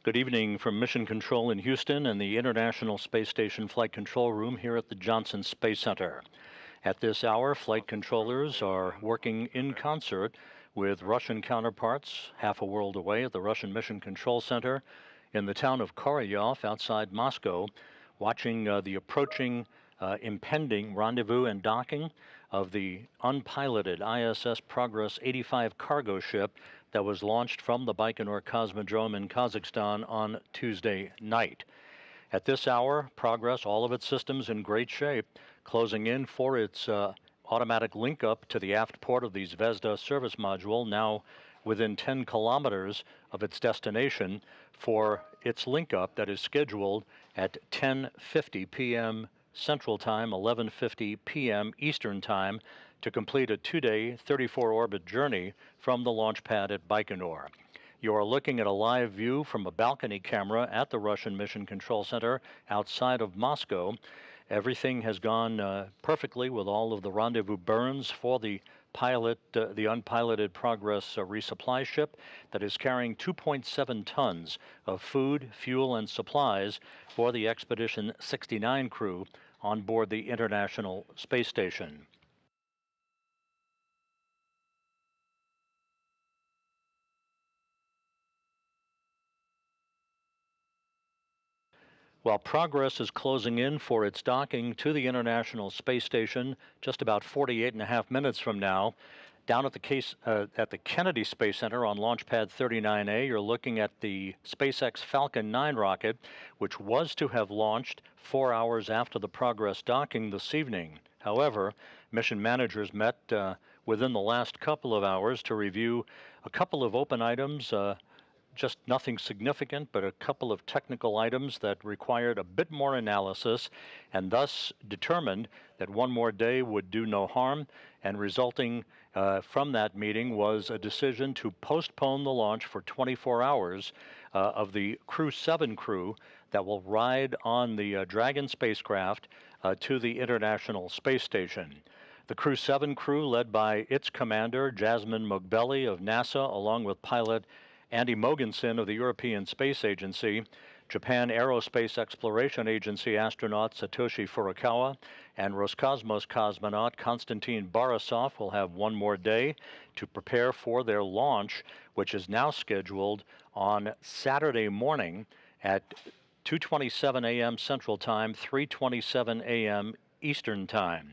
Good evening from Mission Control in Houston and the International Space Station Flight Control Room here at the Johnson Space Center. At this hour, flight controllers are working in concert with Russian counterparts half a world away at the Russian Mission Control Center in the town of Korolyov outside Moscow, watching the approaching impending rendezvous and docking of the unpiloted ISS Progress 85 cargo ship that was launched from the Baikonur Cosmodrome in Kazakhstan on Tuesday night. At this hour, Progress, all of its systems in great shape, closing in for its automatic link up to the aft port of the Zvezda service module, now within 10 kilometers of its destination, for its link up that is scheduled at 10:50 p.m. Central Time, 11:50 p.m. Eastern Time, to complete a 2-day, 34-orbit journey from the launch pad at Baikonur. You are looking at a live view from a balcony camera at the Russian Mission Control Center outside of Moscow. Everything has gone perfectly with all of the rendezvous burns for the the unpiloted Progress resupply ship that is carrying 2.7 tons of food, fuel, and supplies for the Expedition 69 crew on board the International Space Station. While Progress is closing in for its docking to the International Space Station just about 48 and a half minutes from now, down at the Kennedy Space Center on Launch Pad 39A, you're looking at the SpaceX Falcon 9 rocket, which was to have launched 4 hours after the Progress docking this evening. However, mission managers met within the last couple of hours to review a couple of open items, just nothing significant, but a couple of technical items that required a bit more analysis, and thus determined that one more day would do no harm. And resulting from that meeting was a decision to postpone the launch for 24 hours of the Crew 7 crew that will ride on the Dragon spacecraft to the International Space Station. The Crew 7 crew, led by its commander, Jasmin Moghbeli of NASA, along with pilot Andy Mogensen of the European Space Agency, Japan Aerospace Exploration Agency astronaut Satoshi Furukawa, and Roscosmos cosmonaut Konstantin Borisov will have one more day to prepare for their launch, which is now scheduled on Saturday morning at 2:27 a.m. Central Time, 3:27 a.m. Eastern Time.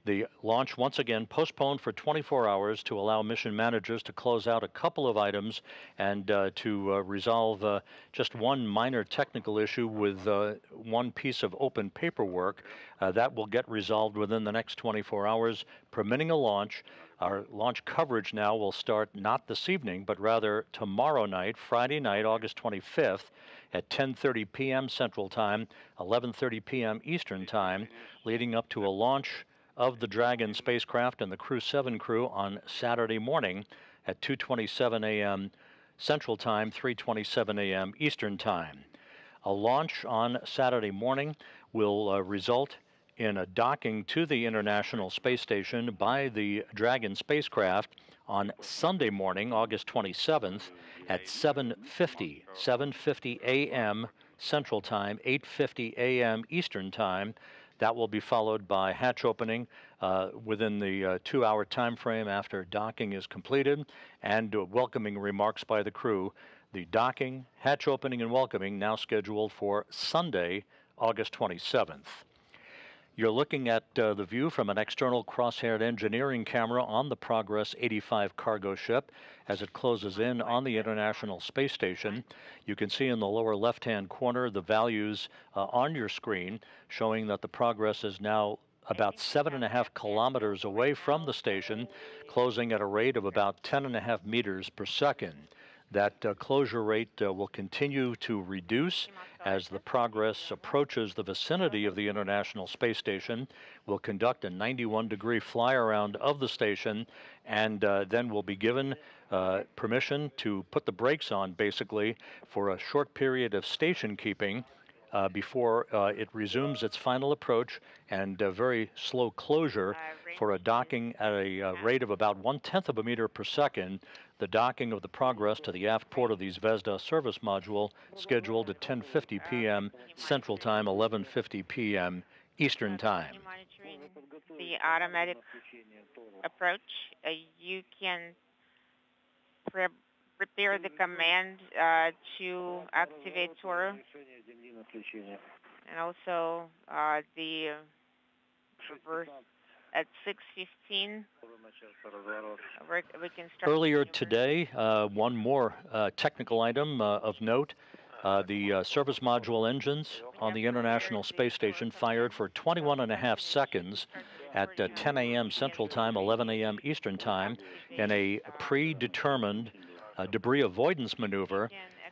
The launch once again postponed for 24 hours to allow mission managers to close out a couple of items and to resolve just one minor technical issue with one piece of open paperwork. That will get resolved within the next 24 hours, permitting a launch. Our launch coverage now will start not this evening, but rather tomorrow night, Friday night, August 25th, at 10:30 p.m. Central Time, 11:30 p.m. Eastern Time, leading up to a launch of the Dragon spacecraft and the Crew 7 crew on Saturday morning at 2:27 a.m. Central Time, 3:27 a.m. Eastern Time. A launch on Saturday morning will result in a docking to the International Space Station by the Dragon spacecraft on Sunday morning, August 27th at 7:50 a.m. Central Time, 8:50 a.m. Eastern Time. That will be followed by hatch opening within the 2-hour time frame after docking is completed, and welcoming remarks by the crew. The docking, hatch opening, and welcoming now scheduled for Sunday, August 27th. You're looking at the view from an external cross-haired engineering camera on the Progress 85 cargo ship as it closes in on the International Space Station. You can see in the lower left-hand corner the values on your screen showing that the Progress is now about 7.5 kilometers away from the station, closing at a rate of about 10.5 meters per second. That closure rate will continue to reduce as the Progress approaches the vicinity of the International Space Station. We'll conduct a 91-degree fly-around of the station, and then we'll be given permission to put the brakes on, basically, for a short period of station keeping before it resumes its final approach and very slow closure for a docking at a rate of about 1/10 of a meter per second, The docking of the Progress to the aft port of the Zvezda service module scheduled at 10:50 p.m. Central Time, 11:50 p.m. Eastern Time. Monitoring the automatic approach. You can prepare the command to activate Toru, and also the reverse at 6:15. We can start. Earlier today, one more technical item of note. The service module engines on the International Space Station fired for 21.5 seconds at 10 a.m. Central Time, 11 a.m. Eastern Time in a predetermined debris avoidance maneuver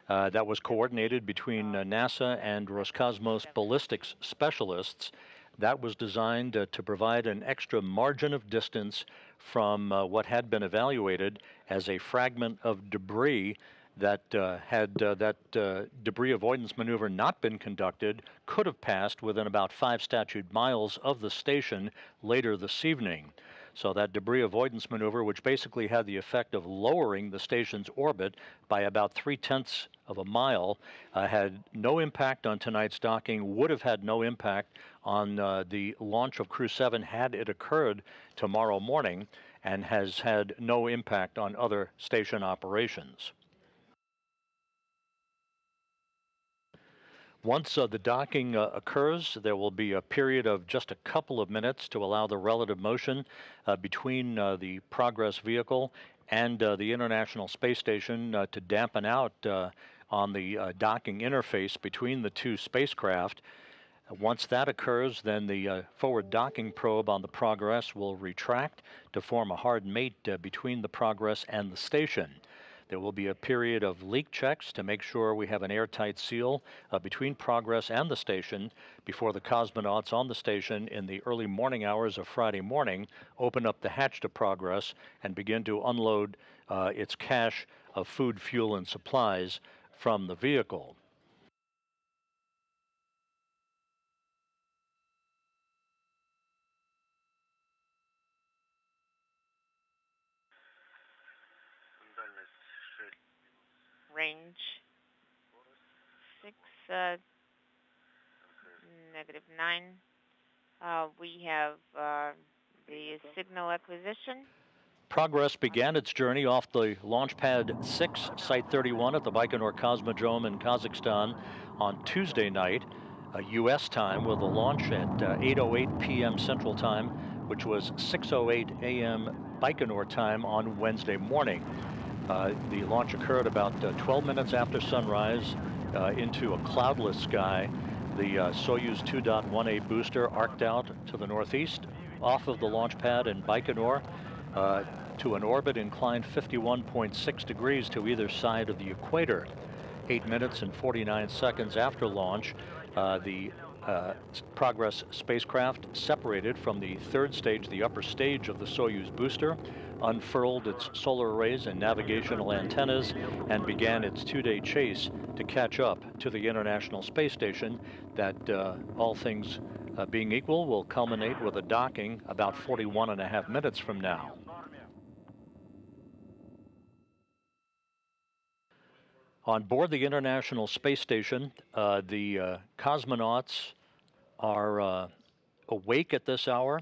that was coordinated between NASA and Roscosmos ballistics specialists. That was designed to provide an extra margin of distance from what had been evaluated as a fragment of debris that had that debris avoidance maneuver not been conducted, could have passed within about 5 statute miles of the station later this evening. So that debris avoidance maneuver, which basically had the effect of lowering the station's orbit by about 0.3 of a mile, had no impact on tonight's docking, would have had no impact on the launch of Crew 7 had it occurred tomorrow morning, and has had no impact on other station operations. Once the docking occurs, there will be a period of just a couple of minutes to allow the relative motion between the Progress vehicle and the International Space Station to dampen out on the docking interface between the two spacecraft. Once that occurs, then the forward docking probe on the Progress will retract to form a hard mate between the Progress and the station. There will be a period of leak checks to make sure we have an airtight seal between Progress and the station before the cosmonauts on the station in the early morning hours of Friday morning open up the hatch to Progress and begin to unload its cache of food, fuel, and supplies from the vehicle. Range 6, -9. We have the signal acquisition. Progress began its journey off the Launch Pad 6, Site 31 at the Baikonur Cosmodrome in Kazakhstan on Tuesday night, U.S. time, with a launch at 8:08 p.m. Central Time, which was 6:08 a.m. Baikonur time on Wednesday morning. The launch occurred about 12 minutes after sunrise into a cloudless sky. The Soyuz 2.1A booster arced out to the northeast off of the launch pad in Baikonur to an orbit inclined 51.6 degrees to either side of the equator. 8 minutes and 49 seconds after launch, the Progress spacecraft separated from the third stage, the upper stage of the Soyuz booster, unfurled its solar arrays and navigational antennas, and began its 2-day chase to catch up to the International Space Station that, all things being equal, will culminate with a docking about 41.5 minutes from now. On board the International Space Station, the cosmonauts are awake at this hour.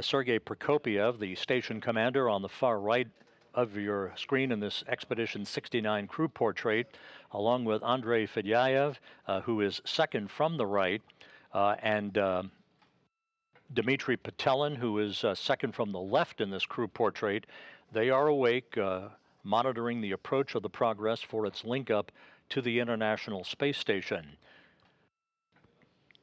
Sergei Prokopyev, the station commander on the far right of your screen in this Expedition 69 crew portrait, along with Andrei Fedyaev, who is second from the right, and Dmitry Petelin, who is second from the left in this crew portrait. They are awake, monitoring the approach of the Progress for its link up to the International Space Station.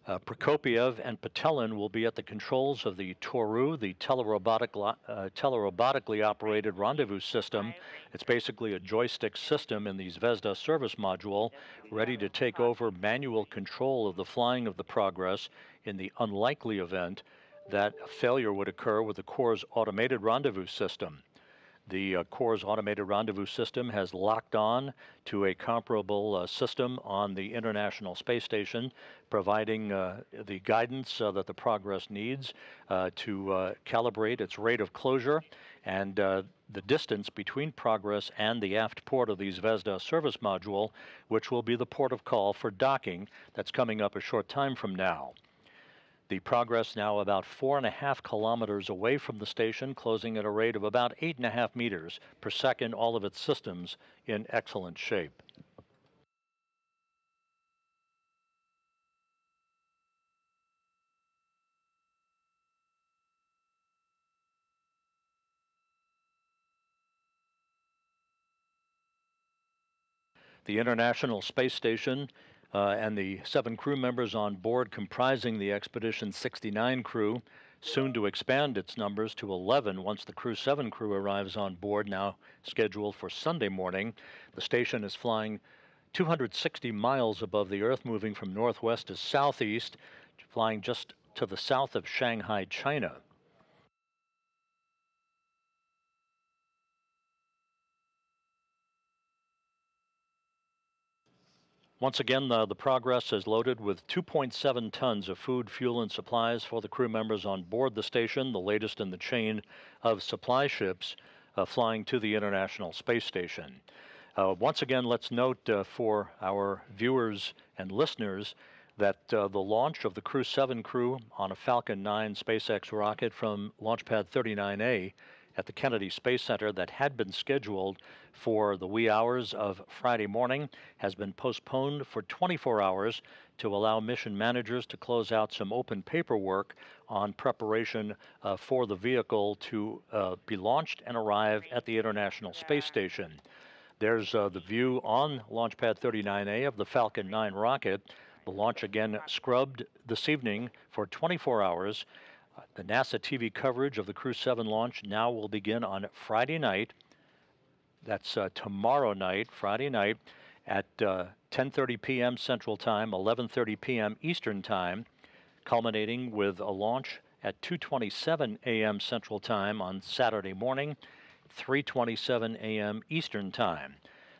Prokopyev and Petelin will be at the controls of the Toru, the telerobotically operated rendezvous system. It's basically a joystick system in the Zvezda service module, ready to take over manual control of the flying of the Progress in the unlikely event that a failure would occur with the Corps' automated rendezvous system. The Corps' automated rendezvous system has locked on to a comparable system on the International Space Station, providing the guidance that the Progress needs to calibrate its rate of closure and the distance between Progress and the aft port of the Zvezda service module, which will be the port of call for docking that's coming up a short time from now. The Progress now about 4.5 kilometers away from the station, closing at a rate of about 8.5 meters per second, all of its systems in excellent shape. The International Space Station and the 7 crew members on board comprising the Expedition 69 crew, soon to expand its numbers to 11 once the Crew 7 crew arrives on board, now scheduled for Sunday morning. The station is flying 260 miles above the Earth, moving from northwest to southeast, flying just to the south of Shanghai, China. Once again, the Progress is loaded with 2.7 tons of food, fuel, and supplies for the crew members on board the station, the latest in the chain of supply ships flying to the International Space Station. Once again, let's note for our viewers and listeners that the launch of the Crew 7 crew on a Falcon 9 SpaceX rocket from Launch Pad 39A at the Kennedy Space Center that had been scheduled for the wee hours of Friday morning has been postponed for 24 hours to allow mission managers to close out some open paperwork on preparation for the vehicle to be launched and arrive at the International Space Station. There's the view on Launch Pad 39A of the Falcon 9 rocket. The launch again scrubbed this evening for 24 hours. The NASA TV coverage of the Crew 7 launch now will begin on Friday night. That's tomorrow night, Friday night, at 10:30 p.m. Central Time, 11:30 p.m. Eastern Time, culminating with a launch at 2:27 a.m. Central Time on Saturday morning, 3:27 a.m. Eastern Time.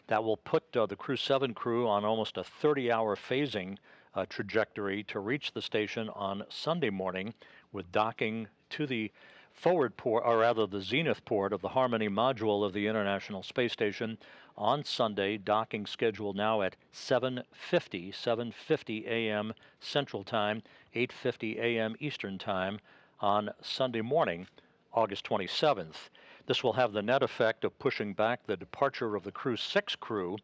That will put the Crew 7 crew on almost a 30-hour phasing trajectory to reach the station on Sunday morning, with docking to the forward port, or rather the zenith port of the Harmony module of the International Space Station on Sunday, docking scheduled now at 7:50 a.m. Central Time, 8:50 a.m. Eastern Time on Sunday morning, August 27th. This will have the net effect of pushing back the departure of the Crew 6 crew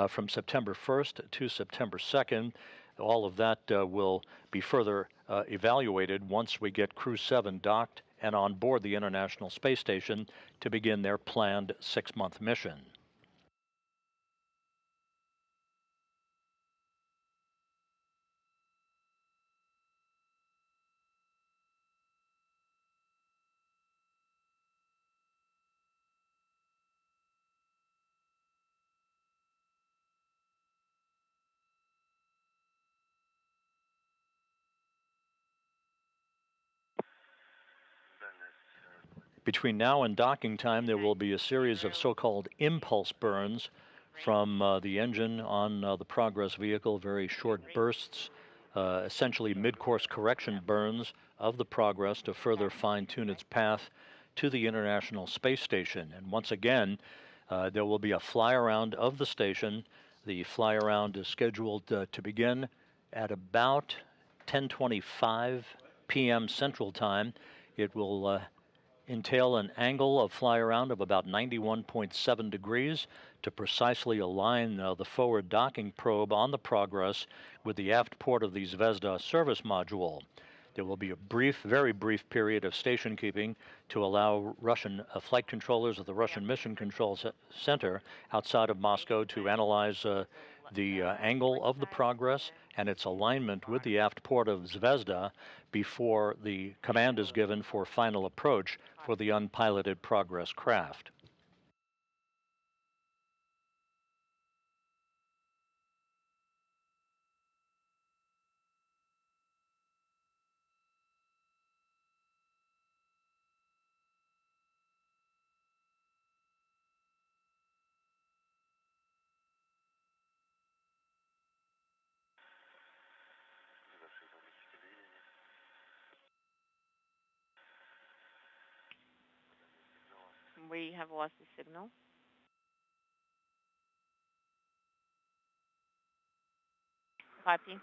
from September 1st to September 2nd. All of that will be further evaluated once we get Crew 7 docked and on board the International Space Station to begin their planned 6-month mission. Between now and docking time, there will be a series of so-called impulse burns from the engine on the Progress vehicle, very short bursts, essentially mid-course correction burns of the Progress to further fine-tune its path to the International Space Station. And once again, there will be a fly-around of the station. The fly-around is scheduled to begin at about 10:25 p.m. Central Time. It will entail an angle of fly around of about 91.7 degrees to precisely align the forward docking probe on the Progress with the aft port of the Zvezda service module. There will be a brief, very brief period of station keeping to allow Russian flight controllers of the Russian Mission Control Center outside of Moscow to analyze the angle of the Progress and its alignment with the aft port of Zvezda before the command is given for final approach for the unpiloted Progress craft. We have lost the signal. Copy.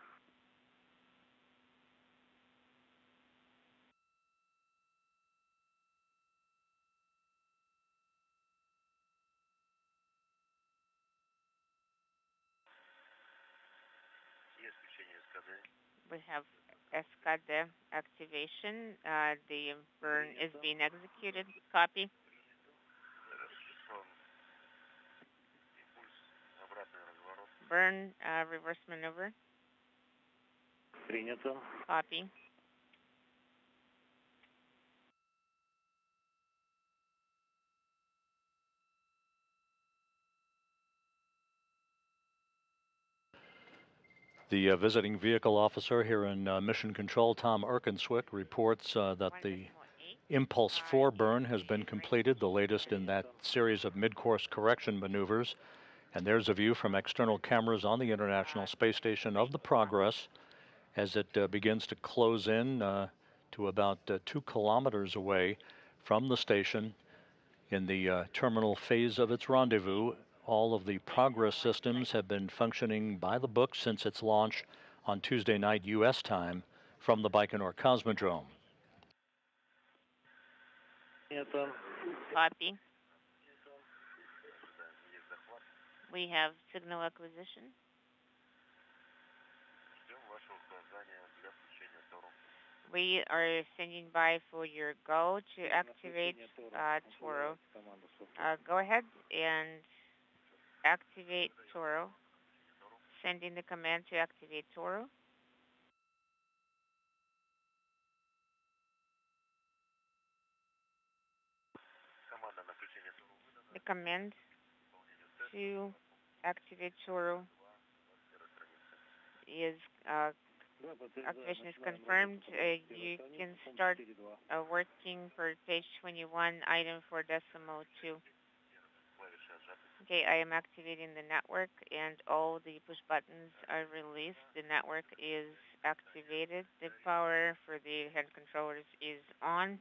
We have Escada activation. The burn is being executed. Copy. Burn, reverse maneuver. Принято. Copy. The visiting vehicle officer here in Mission Control, Tom Erkenswick, reports that the Impulse 4 burn has been completed, the latest in that series of mid-course correction maneuvers. And there's a view from external cameras on the International Space Station of the progress as it begins to close in to about 2 kilometers away from the station in the terminal phase of its rendezvous. All of the progress systems have been functioning by the book since its launch on Tuesday night U.S. time from the Baikonur Cosmodrome. Copy. We have signal acquisition. We are standing by for your go to activate Toro. Go ahead and activate Toro. Sending the command to activate Toro. The command to activate Toro is activation is confirmed. You can start working for page 21, item 4.2. Okay, I am activating the network and all the push buttons are released. The network is activated. The power for the hand controllers is on.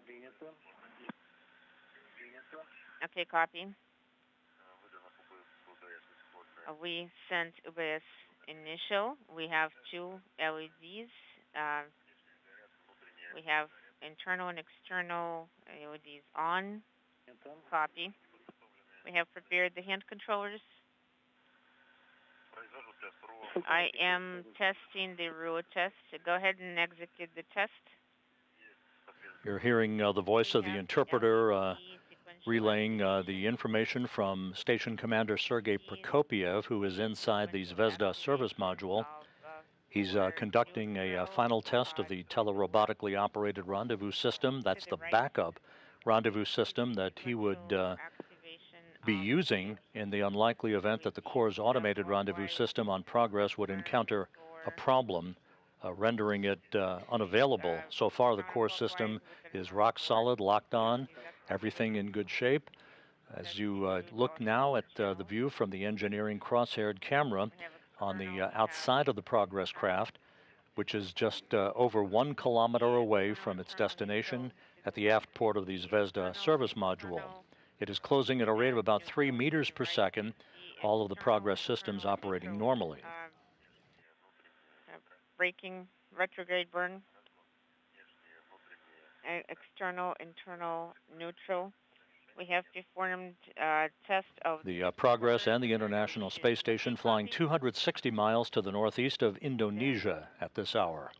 Okay, copy. We sent UBS initial. We have 2 LEDs. We have internal and external LEDs on. Copy. We have prepared the hand controllers. I am testing the RUO test. So go ahead and execute the test. You're hearing the voice of the interpreter relaying the information from Station Commander Sergei Prokopiev, who is inside the Zvezda service module. He's conducting a final test of the telerobotically operated rendezvous system. That's the backup rendezvous system that he would be using in the unlikely event that the Corps' automated rendezvous system on Progress would encounter a problem, rendering it unavailable. So far, the Corps system is rock solid, locked on, everything in good shape. As you look now at the view from the engineering cross-haired camera on the outside of the Progress craft, which is just over 1 kilometer away from its destination at the aft port of the Zvezda service module. It is closing at a rate of about 3 meters per second, all of the Progress systems operating normally. Braking, retrograde burn, external, internal, neutral. We have performed test of the Progress and the International Space Station flying 260 miles to the northeast of Indonesia at this hour.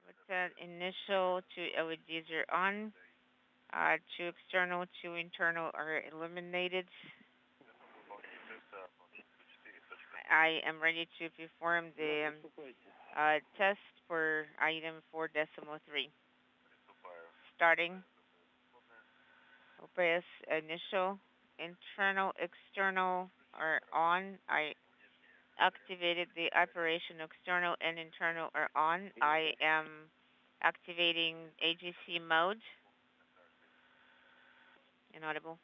With that initial 2 LEDs are on. 2 external, 2 internal are eliminated. I am ready to perform the test for item 4.3. Starting. OPS initial, internal, external are on. I activated the operation. External and internal are on. I am activating AGC mode. Inaudible.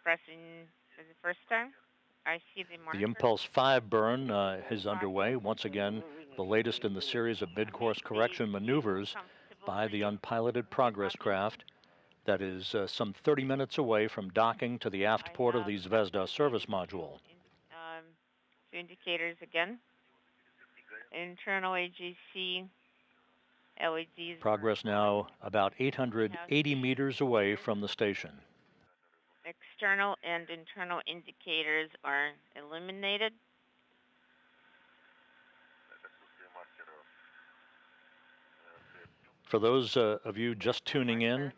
Pressing for the first time. I see the monitor. The Impulse 5 burn is underway. Once again, the latest in the series of mid-course correction maneuvers by the unpiloted Progress craft. that is some 30 minutes away from docking to the aft port of the Zvezda service module. Two indicators again. Internal AGC LEDs. Progress now about 880 meters away from the station. External and internal indicators are illuminated. For those of you just tuning in,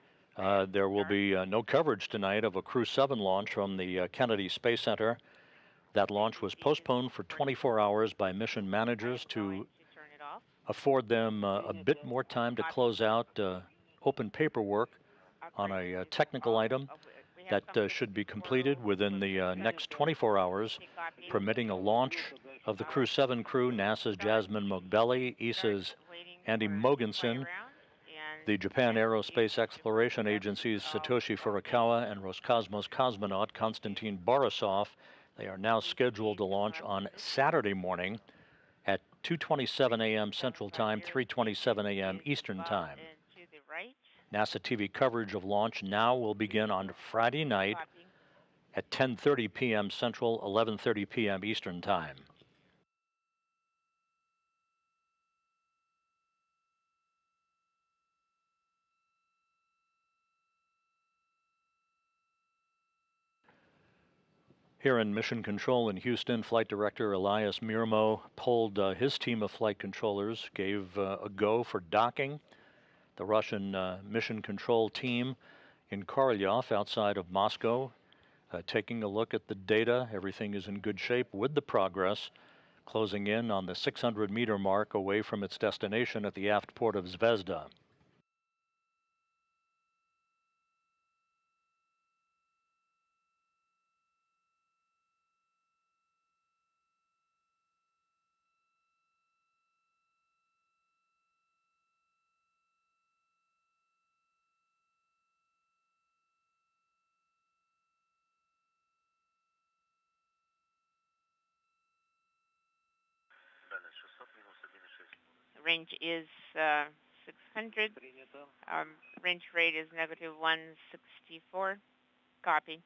there will be no coverage tonight of a Crew 7 launch from the Kennedy Space Center. That launch was postponed for 24 hours by mission managers to afford them a bit more time to close out open paperwork on a technical item that should be completed within the next 24 hours, permitting a launch of the Crew 7 crew, NASA's Jasmine Mogbelli, ESA's Andy Mogensen, the Japan Aerospace Exploration Agency's Satoshi Furukawa, and Roscosmos cosmonaut Konstantin Borisov. They are now scheduled to launch on Saturday morning at 2:27 a.m. Central Time, 3:27 a.m. Eastern Time. NASA TV coverage of launch now will begin on Friday night at 10:30 p.m. Central, 11:30 p.m. Eastern Time. Here in Mission Control in Houston, Flight Director Elias Mirmo pulled his team of flight controllers, gave a go for docking. The Russian Mission Control team in Korolyov outside of Moscow, taking a look at the data. Everything is in good shape with the Progress, closing in on the 600-meter mark away from its destination at the aft port of Zvezda. Range is 600. Range rate is negative 164. Copy.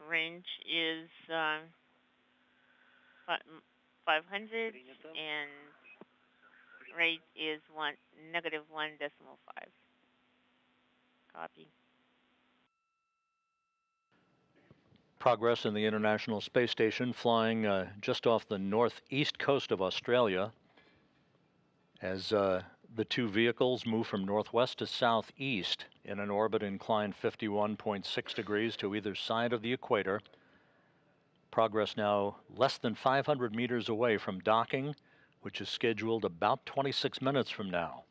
Range is 500 and rate is negative 1.5. Copy. Progress in the International Space Station, flying just off the northeast coast of Australia as the two vehicles move from northwest to southeast in an orbit inclined 51.6 degrees to either side of the equator. Progress now less than 500 meters away from docking, which is scheduled about 26 minutes from now.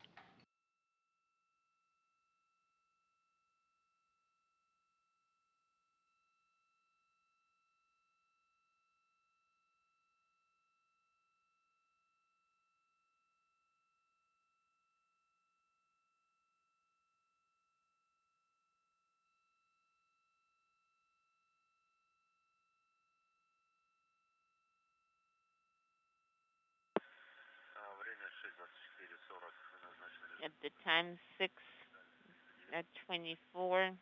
At the time 6:24,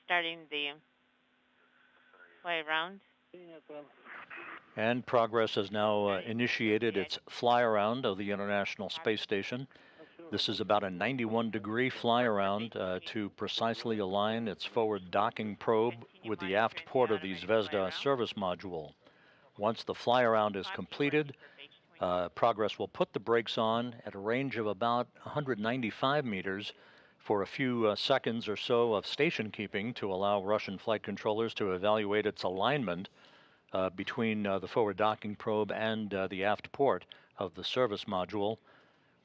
starting the fly around. And Progress has now initiated its fly around of the International Space Station. This is about a 91-degree fly around to precisely align its forward docking probe with the aft port of the Zvezda service module. Once the fly around is completed, Progress will put the brakes on at a range of about 195 meters for a few seconds or so of station keeping to allow Russian flight controllers to evaluate its alignment between the forward docking probe and the aft port of the service module.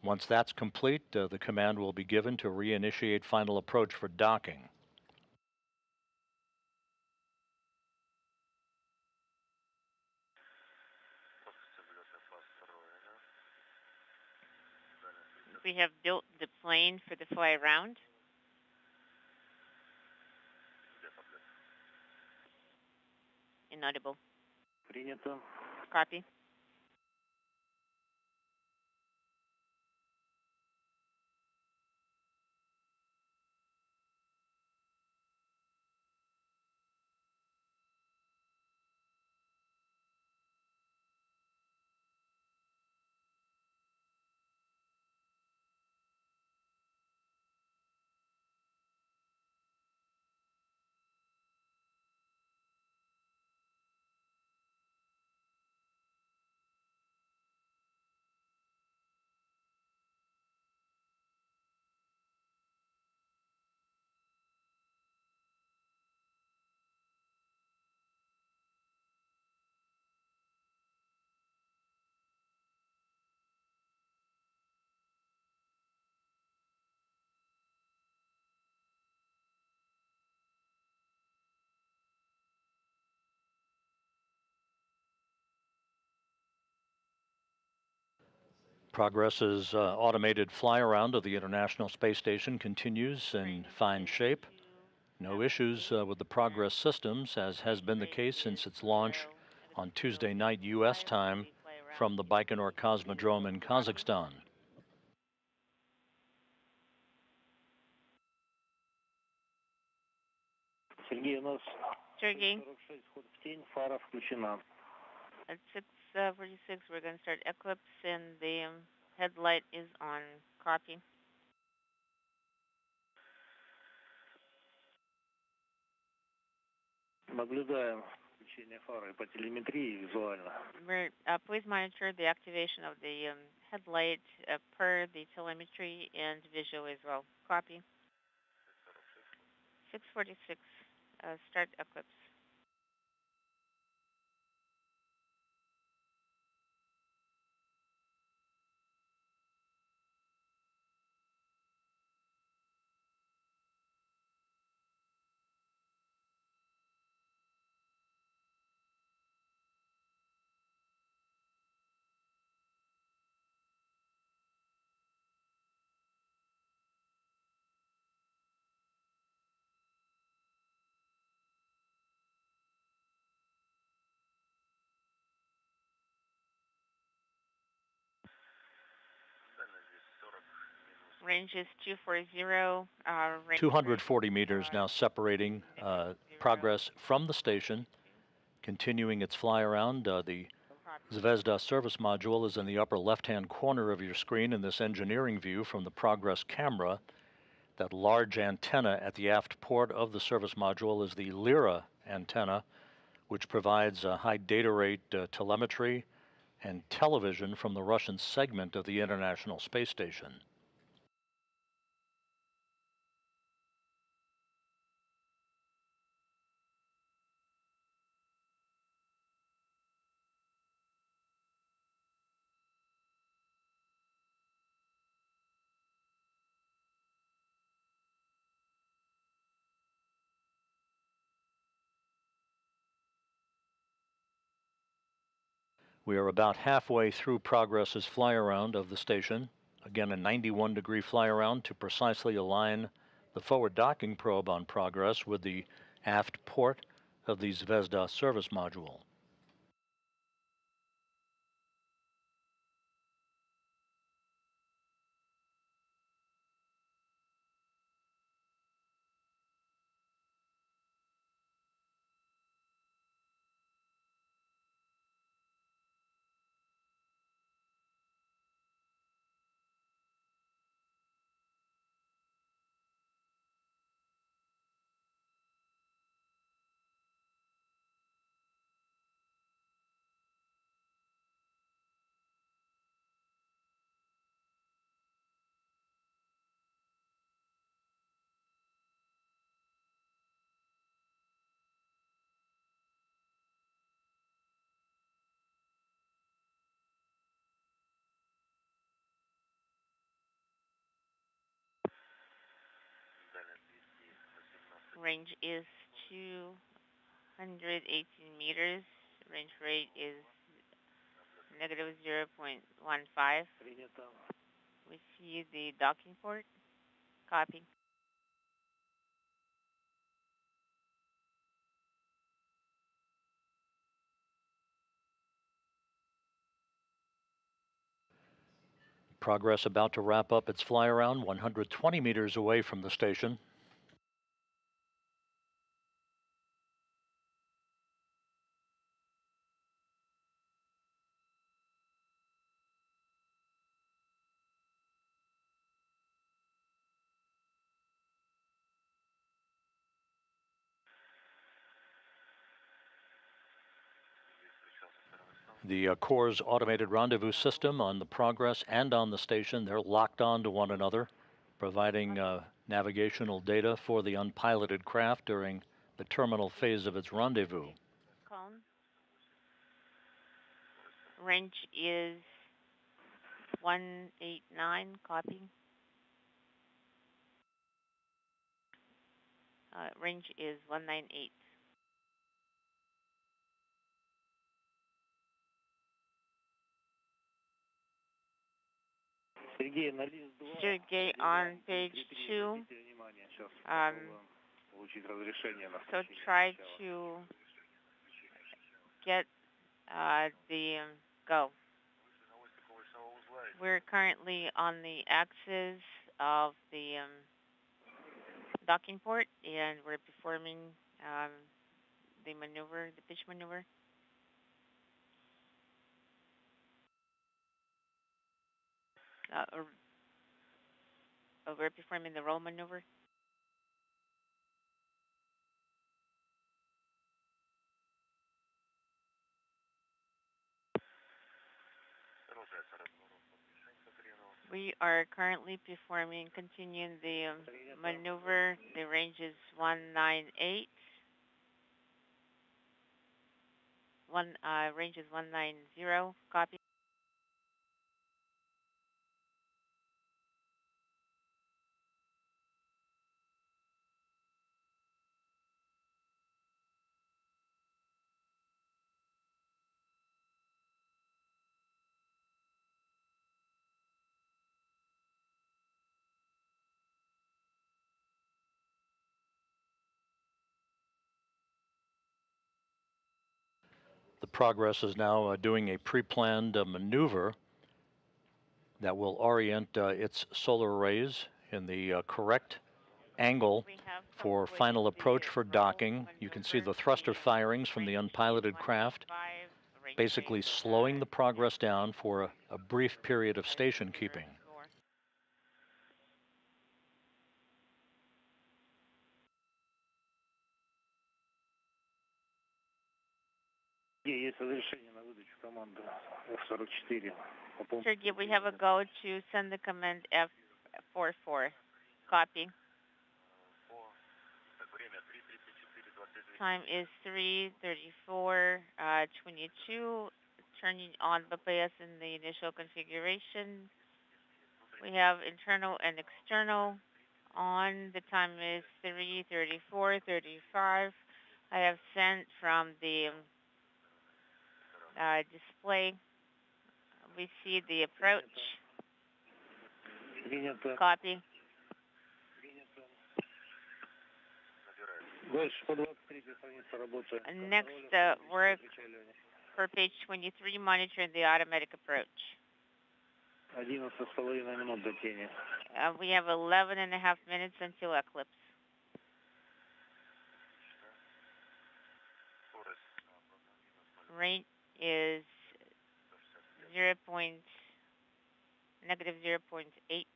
Once that's complete, the command will be given to reinitiate final approach for docking. We have built the plane for the fly around. Inaudible. Принято. Copy. Progress's automated fly around of the International Space Station continues in fine shape. No issues with the Progress systems, as has been the case since its launch on Tuesday night U.S. time from the Baikonur Cosmodrome in Kazakhstan. Сергей, у нас Sergey, 46, ход в тень, фара включена. at 6:46, we're going to start eclipse, and the headlight is on. Copy. Наблюдаем включение фары по телеметрии визуально. Please monitor the activation of the headlight per the telemetry and visual as well. Copy. 6:46. Start eclipse. Range is 240. 240 meters now separating Progress from the station, continuing its fly around. The Zvezda service module is in the upper left-hand corner of your screen in this engineering view from the Progress camera. That large antenna at the aft port of the service module is the Lyra antenna, which provides high data rate telemetry and television from the Russian segment of the International Space Station. We are about halfway through Progress's fly around of the station. Again, a 91-degree fly around to precisely align the forward docking probe on Progress with the aft port of the Zvezda service module. range is 218 meters. Range rate is negative 0.15. Принято. We see the docking port. Copy. Progress about to wrap up its fly around 120 meters away from the station. The Corps' automated rendezvous system on the Progress and on the station, they're locked on to one another, providing navigational data for the unpiloted craft during the terminal phase of its rendezvous. Cone. Range is 189. Copy. Range is 198. Сергей, на лист 2. Sergey, on page 2. Обратите внимание, сейчас получить разрешение на So включение try сначала. to get the go. We're currently on the axis of the docking port, and we're performing the maneuver, the pitch maneuver. We're performing the roll maneuver. We are currently continuing the maneuver. The range is 198. Range is 190. Copy. The Progress is now doing a pre-planned maneuver that will orient its solar arrays in the correct angle for final approach for docking. You can see the thruster firings from the unpiloted craft, basically slowing the Progress down for a brief period of station keeping. Есть разрешение на выдачу команды F-44. Sergey, we have a go to send the command F-44. Copy. Time is 3:34:22. Turning on BPS in the initial configuration. We have internal and external on. The time is 3:34:35. I have sent from the display. We see the approach. Copy. Next, work for page 23, monitoring the automatic approach. 11,5 минут до тени. We have 11.5 minutes until eclipse. Rate is negative 0.8.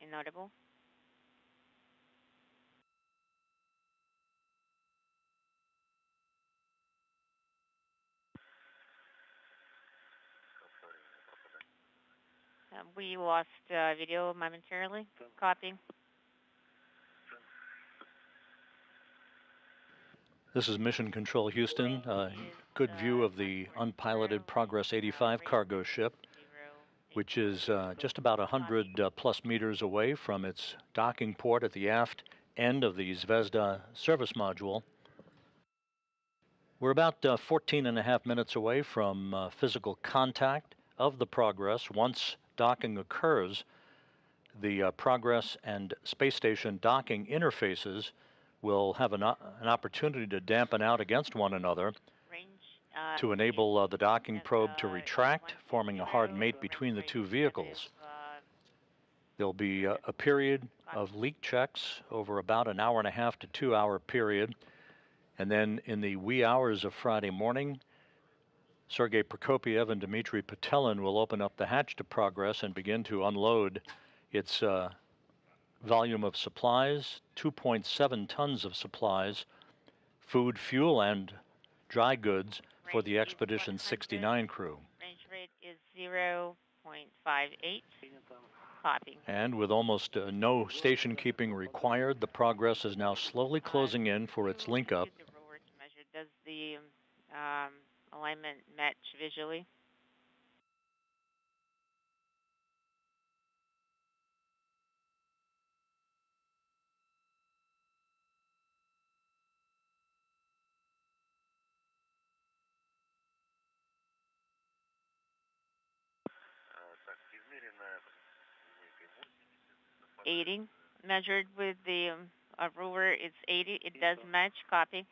Inaudible. We lost video momentarily. Copy. This is Mission Control Houston. Good view of the unpiloted Progress 85 cargo ship. which is just about 100 plus meters away from its docking port at the aft end of the Zvezda service module. We're about 14 and a half minutes away from physical contact of the Progress. Once docking occurs, the Progress and space station docking interfaces will have an opportunity to dampen out against one another to enable the docking probe to retract, forming a hard mate between the two vehicles. There'll be a period of leak checks over about an hour and a half to 2 hour period. And then in the wee hours of Friday morning, Sergei Prokopiev and Dmitry Petelin will open up the hatch to Progress and begin to unload its volume of supplies, 2.7 tons of supplies, food, fuel, and dry goods for the Expedition 69 crew. Range rate is 0.58. Copy. And with almost no station keeping required, the Progress is now slowly closing in for its link up. The rover to measure. Does the alignment match visually? Так, 80. Measured with the rover, it's 80. It does match. Copy.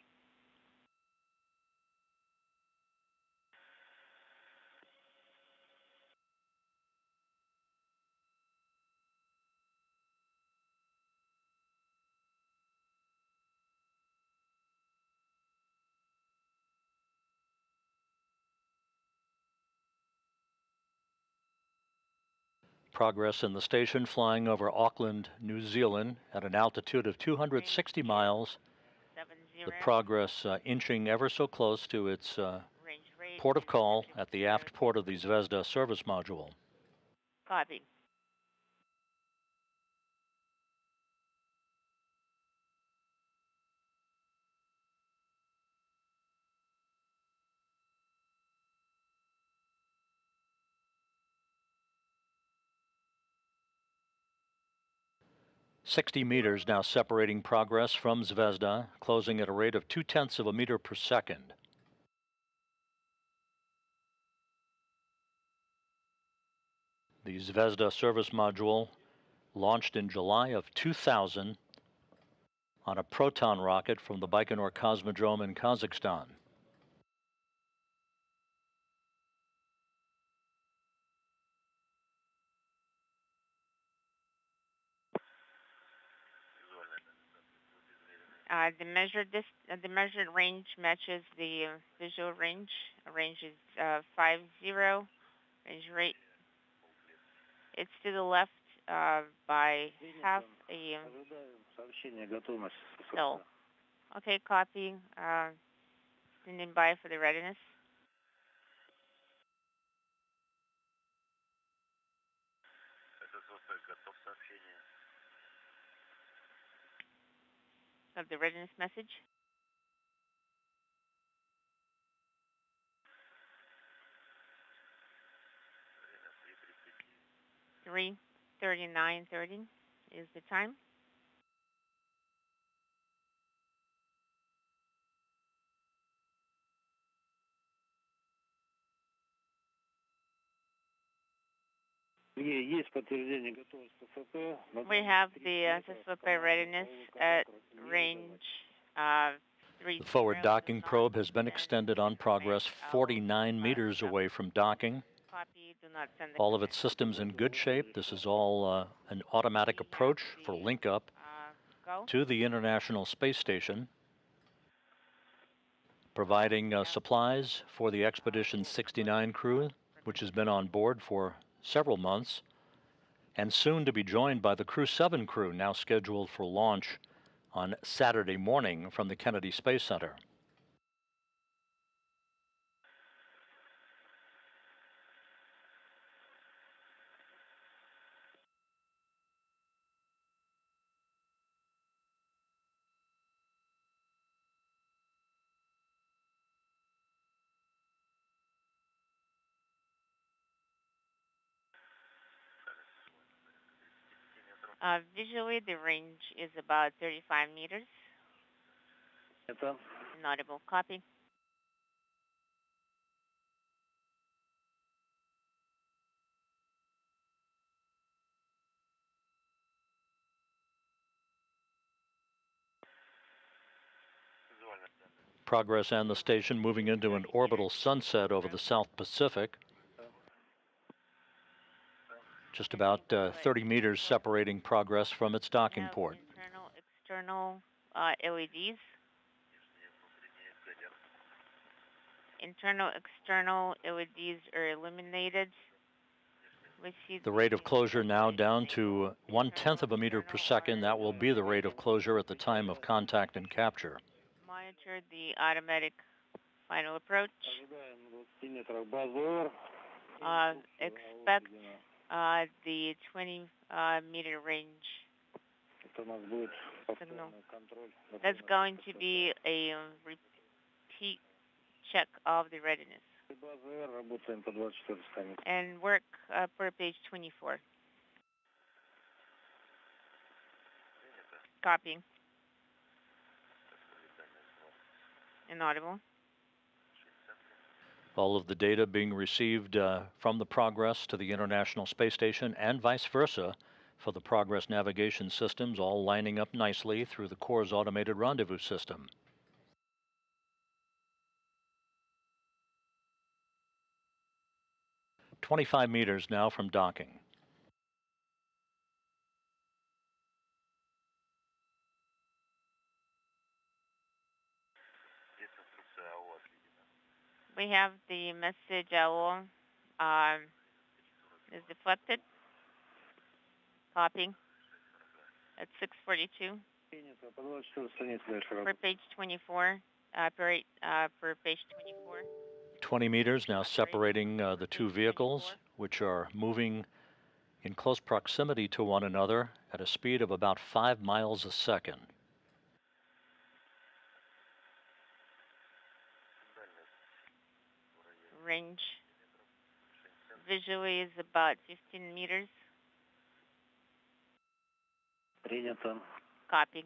Progress in the station flying over Auckland, New Zealand at an altitude of 260 miles. 70. The Progress inching ever so close to its Range rate port of is call at the aft port of the Zvezda service module. Copy. "60 meters now separating Progress from Zvezda, closing at a rate of 0.2 of a meter per second. The Zvezda service module launched in July of 2000 on a Proton rocket from the Baikonur Cosmodrome in Kazakhstan. The measured range matches the visual range. Range is 50. Range rate. It's to the left by half a ожидаем сообщения готовность. hill. Okay, copy. Standing by for the readiness. Готов сообщение. Of the readiness message. Время 3:39:30 is the time. Есть подтверждение готовности СВП. We have the SSVP readiness at range 30. The forward docking probe has been extended on Progress 49 meters away from docking. Copy. Do not send the All of its systems in good shape. This is all an automatic approach for link up go. to the International Space Station, providing supplies for the Expedition 69 crew, which has been on board for several months, and soon to be joined by the Crew 7 crew, now scheduled for launch on Saturday morning from the Kennedy Space Center. Visually, the range is about 35 meters. Это Inaudible. Copy. Progress and the station moving into an orbital sunset over the South Pacific. Just about 30 meters separating Progress from its docking port. Internal, external LEDs. Internal, external LEDs are illuminated. We see The rate of closure now down to 1/10 of a meter per second. That will be the rate of closure at the time of contact and capture. Monitor the automatic final approach. Expect the 20 meter range signal. That's going to be a repeat check of the readiness. And work per page 24. Copying. Inaudible. All of the data being received from the Progress to the International Space Station and vice versa for the Progress navigation systems, all lining up nicely through the Core's automated rendezvous system. "25 meters now from docking. We have the message owl is deflected. Copying. At 6:42. Per page 24. Per page 24. 20 meters now separating the two vehicles, which are moving in close proximity to one another at a speed of about 5 miles a second. Range visually is about 15 meters. Принято. Copy.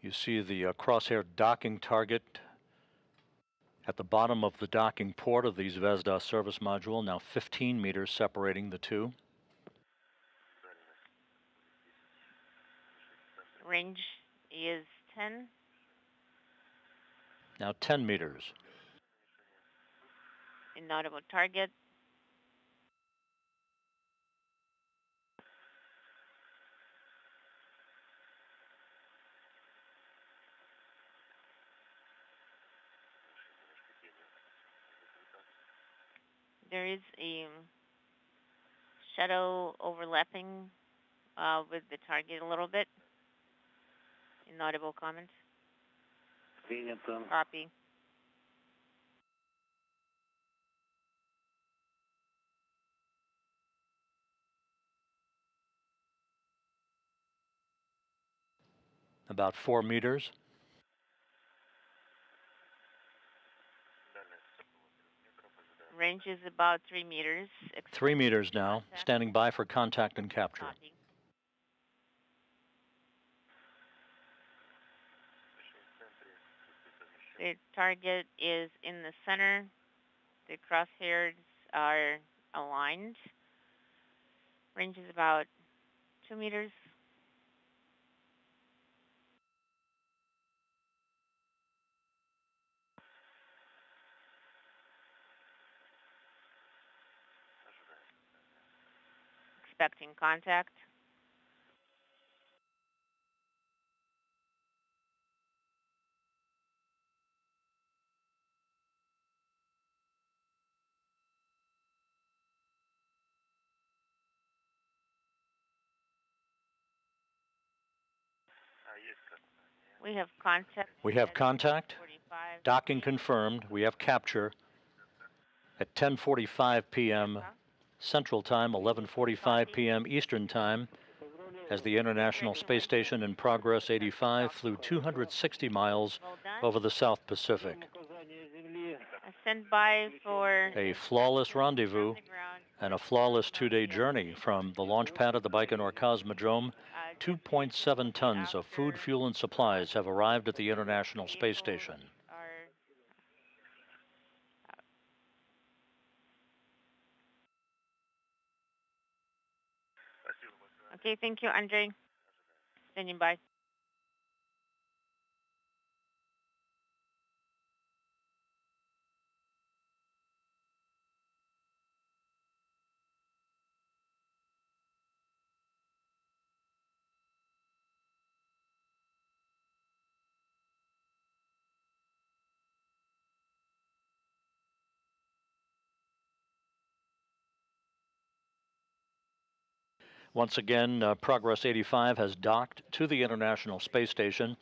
You see the crosshair docking target at the bottom of the docking port of the Zvezda service module, now 15 meters separating the two. Range is 10. Now 10 meters. Inaudible target. There is a shadow overlapping with the target a little bit. Inaudible comment. Принято. Copy. About 4 meters. Range is about 3 meters. 3 meters now, standing by for contact and capture. Copy. The target is in the center. The crosshairs are aligned. Range is about 2 meters. Expecting contact. We have contact. We have contact. 45. Docking confirmed. We have capture at 10:45 p.m. Central Time, 11:45 p.m. Eastern Time. as the International Space Station in Progress 85 flew 260 miles Well done. over the South Pacific. Stand by for A flawless rendezvous on the ground. and a flawless two-day journey from the launch pad of the Baikonur Cosmodrome. 2.7 tons of food, fuel, and supplies have arrived at the International Space Station. Okay, thank you, Andre. Standing by. Once again, Progress 85 has docked to the International Space Station.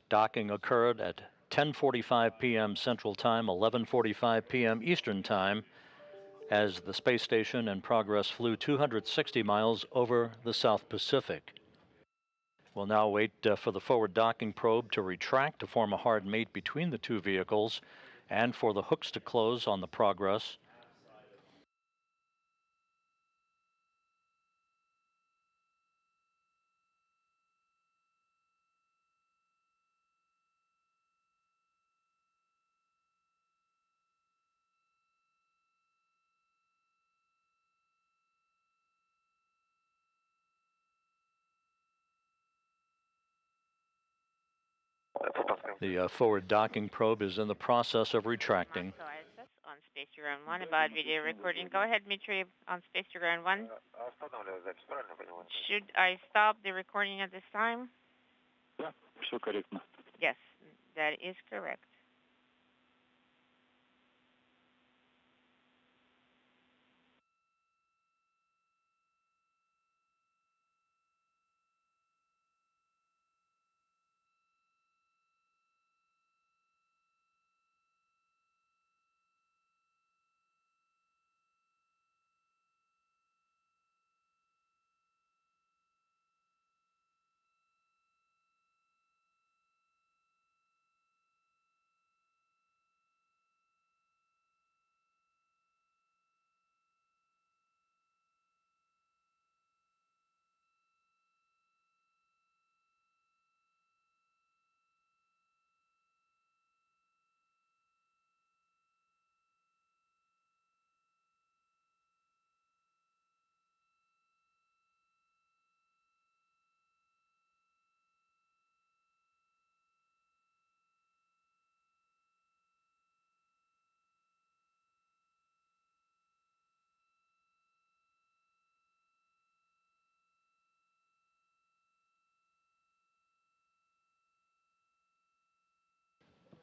Docking occurred at 10:45 p.m. Central Time, 11:45 p.m. Eastern Time, as the space station and Progress flew 260 miles over the South Pacific. We'll now wait for the forward docking probe to retract to form a hard mate between the two vehicles and for the hooks to close on the Progress. The forward docking probe is in the process of retracting. On Space to Ground 1 about video recording. Go ahead, Dmitry, on Space to Ground 1. Should I stop the recording at this time? Да, все корректно. Yes, that is correct.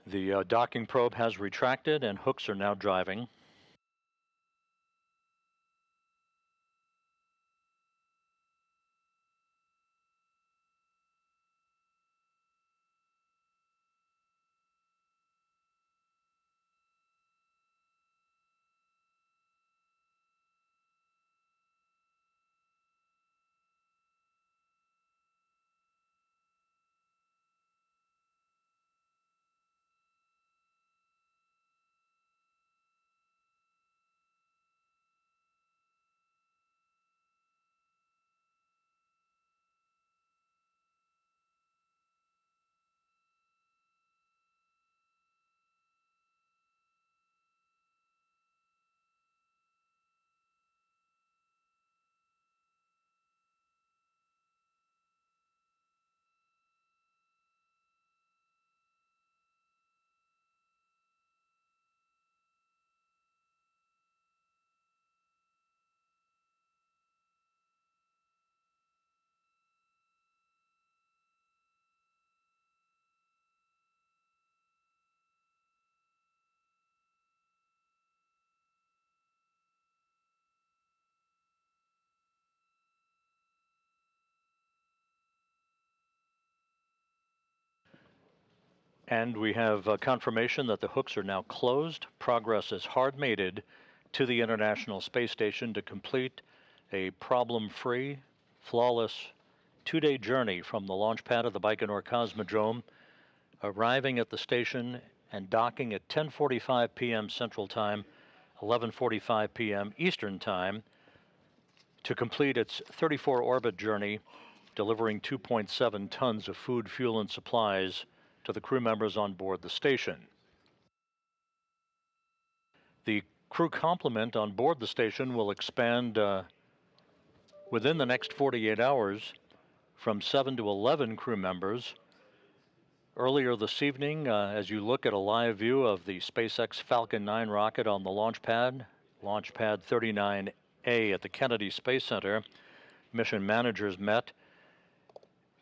The docking probe has retracted and hooks are now driving. And we have confirmation that the hooks are now closed. Progress is hard mated to the International Space Station to complete a problem-free, flawless 2-day journey from the launch pad of the Baikonur Cosmodrome, arriving at the station and docking at 10:45 p.m. Central Time, 11:45 p.m. Eastern Time, to complete its 34-orbit journey, delivering 2.7 tons of food, fuel, and supplies to the crew members on board the station. The crew complement on board the station will expand within the next 48 hours from 7 to 11 crew members. Earlier this evening, as you look at a live view of the SpaceX Falcon 9 rocket on the launch pad 39A at the Kennedy Space Center, mission managers met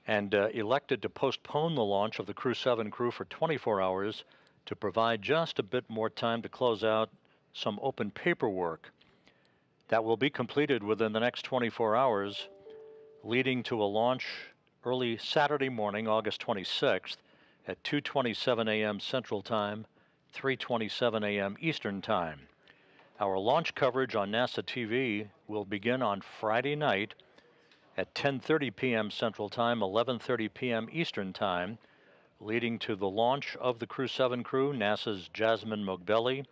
and elected to postpone the launch of the Crew 7 crew for 24 hours to provide just a bit more time to close out some open paperwork that will be completed within the next 24 hours, leading to a launch early Saturday morning, August 26th at 2:27 a.m. Central Time, 3:27 a.m. Eastern Time. Our launch coverage on NASA TV will begin on Friday night at 10:30 p.m. Central Time, 11:30 p.m. Eastern Time, leading to the launch of the Crew 7 crew, NASA's Jasmine Moghbeli,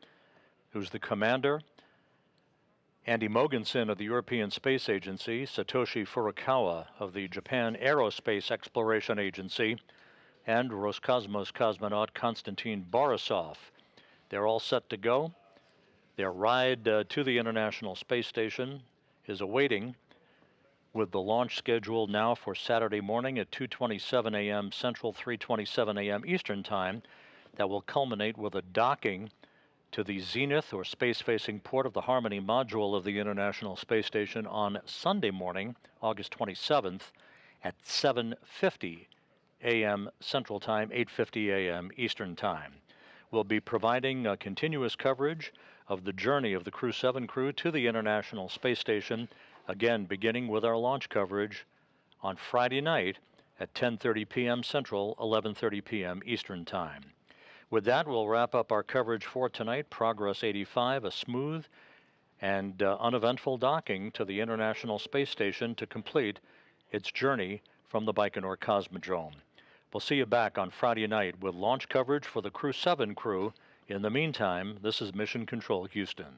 who's the commander, Andy Mogensen of the European Space Agency, Satoshi Furukawa of the Japan Aerospace Exploration Agency, and Roscosmos cosmonaut Konstantin Borisov. They're all set to go. Their ride to the International Space Station is awaiting, with the launch scheduled now for Saturday morning at 2:27 a.m. Central, 3:27 a.m. Eastern Time. That will culminate with a docking to the Zenith, or space-facing port of the Harmony module of the International Space Station on Sunday morning, August 27th at 7:50 a.m. Central Time, 8:50 a.m. Eastern Time. We'll be providing continuous coverage of the journey of the Crew 7 crew to the International Space Station, again beginning with our launch coverage on Friday night at 10:30 p.m. Central, 11:30 p.m. Eastern Time. With that, we'll wrap up our coverage for tonight. Progress 85, a smooth and uneventful docking to the International Space Station to complete its journey from the Baikonur Cosmodrome. We'll see you back on Friday night with launch coverage for the Crew 7 crew. In the meantime, this is Mission Control Houston.